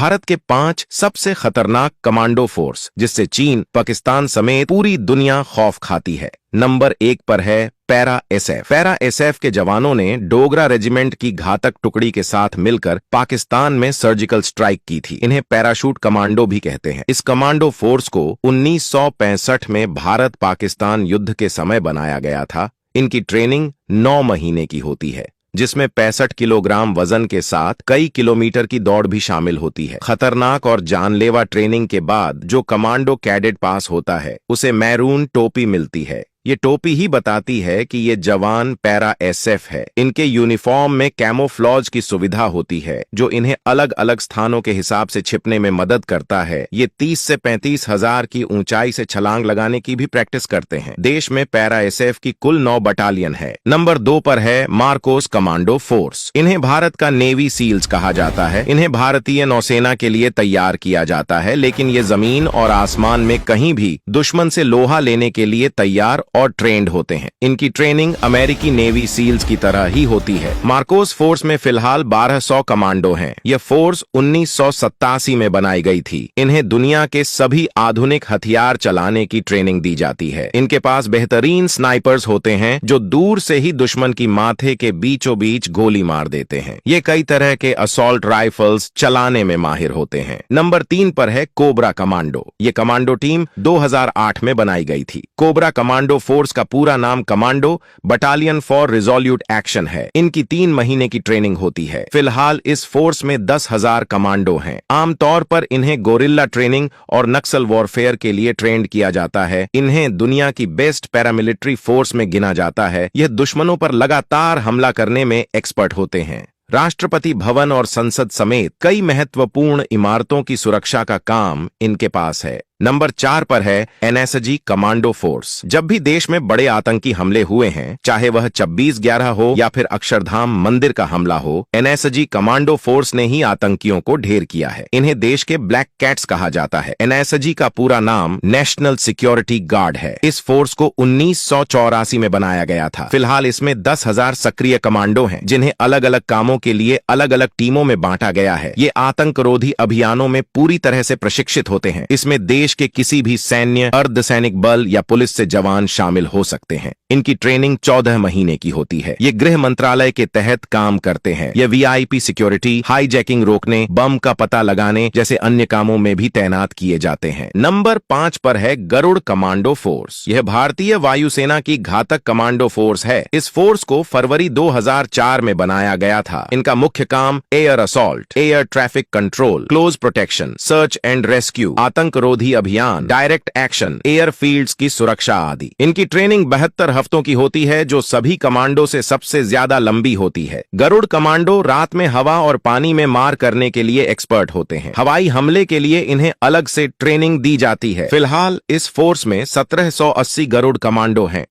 भारत के 5 सबसे खतरनाक कमांडो फोर्स जिससे चीन, पाकिस्तान समेत पूरी दुनिया खौफ खाती है। नंबर 1 पर है पैरा एसएफ। पैरा एसएफ के जवानों ने डोगरा रेजिमेंट की घातक टुकड़ी के साथ मिलकर पाकिस्तान में सर्जिकल स्ट्राइक की थी। इन्हें पैराशूट कमांडो भी कहते हैं। इस कमांडो फोर्स को 1965 में भारत पाकिस्तान युद्ध के समय बनाया गया था। इनकी ट्रेनिंग 9 महीने की होती है, जिसमें 65 किलोग्राम वजन के साथ कई किलोमीटर की दौड़ भी शामिल होती है। खतरनाक और जानलेवा ट्रेनिंग के बाद जो कमांडो कैडेट पास होता है उसे मैरून टोपी मिलती है। ये टोपी ही बताती है कि ये जवान पैरा एसएफ है। इनके यूनिफॉर्म में कैमोफ्लॉज की सुविधा होती है जो इन्हें अलग अलग स्थानों के हिसाब से छिपने में मदद करता है। ये 30 से 35 हजार की ऊंचाई से छलांग लगाने की भी प्रैक्टिस करते हैं। देश में पैरा एसएफ की कुल 9 बटालियन है। नंबर 2 पर है मार्कोस कमांडो फोर्स। इन्हें भारत का नेवी सील्स कहा जाता है। इन्हें भारतीय नौसेना के लिए तैयार किया जाता है, लेकिन ये जमीन और आसमान में कहीं भी दुश्मन से लोहा लेने के लिए तैयार और ट्रेंड होते हैं। इनकी ट्रेनिंग अमेरिकी नेवी सील्स की तरह ही होती है। मार्कोस फोर्स में फिलहाल 1200 कमांडो हैं। यह फोर्स 1987 में बनाई गई थी। इन्हें दुनिया के सभी आधुनिक हथियार चलाने की ट्रेनिंग दी जाती है। इनके पास बेहतरीन स्नाइपर्स होते हैं जो दूर से ही दुश्मन की माथे के बीचों बीच गोली मार देते हैं। ये कई तरह के असॉल्ट राइफल्स चलाने में माहिर होते हैं। नंबर 3 पर है कोबरा कमांडो। ये कमांडो टीम 2008 में बनाई गई थी। कोबरा कमांडो फोर्स का पूरा नाम commando battalion for resolute action है। इनकी 3 महीने की ट्रेनिंग होती है। फिलहाल इस फोर्स में 10,000 कमांडो हैं। आमतौर पर इन्हें गोरिल्ला ट्रेनिंग और नक्सल वॉरफेयर के लिए ट्रेंड किया जाता है। इन्हें दुनिया की बेस्ट पैरामिलिट्री फोर्स में गिना जाता है। यह दुश्मनों पर लगातार हमला करने में एक्सपर्ट होते हैं। राष्ट्रपति भवन और संसद समेत कई महत्वपूर्ण इमारतों की सुरक्षा का काम इनके पास है। नंबर 4 पर है एनएसजी कमांडो फोर्स। जब भी देश में बड़े आतंकी हमले हुए हैं, चाहे वह 26/11 हो या फिर अक्षरधाम मंदिर का हमला हो, एनएसजी कमांडो फोर्स ने ही आतंकियों को ढेर किया है। इन्हें देश के ब्लैक कैट्स कहा जाता है। एनएसजी का पूरा नाम नेशनल सिक्योरिटी गार्ड है। इस फोर्स को 1984 में बनाया गया था। फिलहाल इसमें 10,000 सक्रिय कमांडो हैं, जिन्हें अलग अलग कामों के लिए अलग अलग टीमों में बांटा गया है। ये आतंकरोधी अभियानों में पूरी तरह से प्रशिक्षित होते हैं। इसमें देश के किसी भी सैन्य, अर्धसैनिक बल या पुलिस से जवान शामिल हो सकते हैं। इनकी ट्रेनिंग 14 महीने की होती है। ये गृह मंत्रालय के तहत काम करते हैं। ये वीआईपी सिक्योरिटी, हाईजैकिंग रोकने, बम का पता लगाने जैसे अन्य कामों में भी तैनात किए जाते हैं। नंबर 5 पर है गरुड़ कमांडो फोर्स। यह भारतीय वायुसेना की घातक कमांडो फोर्स है। इस फोर्स को फरवरी 2004 में बनाया गया था। इनका मुख्य काम air assault, air traffic control, close protection, search and rescue, आतंकरोधी अभियान, डायरेक्ट एक्शन, एयरफील्ड्स की सुरक्षा आदि। इनकी ट्रेनिंग 72 हफ्तों की होती है, जो सभी कमांडो से सबसे ज्यादा लंबी होती है। गरुड़ कमांडो रात में हवा और पानी में मार करने के लिए एक्सपर्ट होते हैं। हवाई हमले के लिए इन्हें अलग से ट्रेनिंग दी जाती है। फिलहाल इस फोर्स में 1780 गरुड़ कमांडो हैं।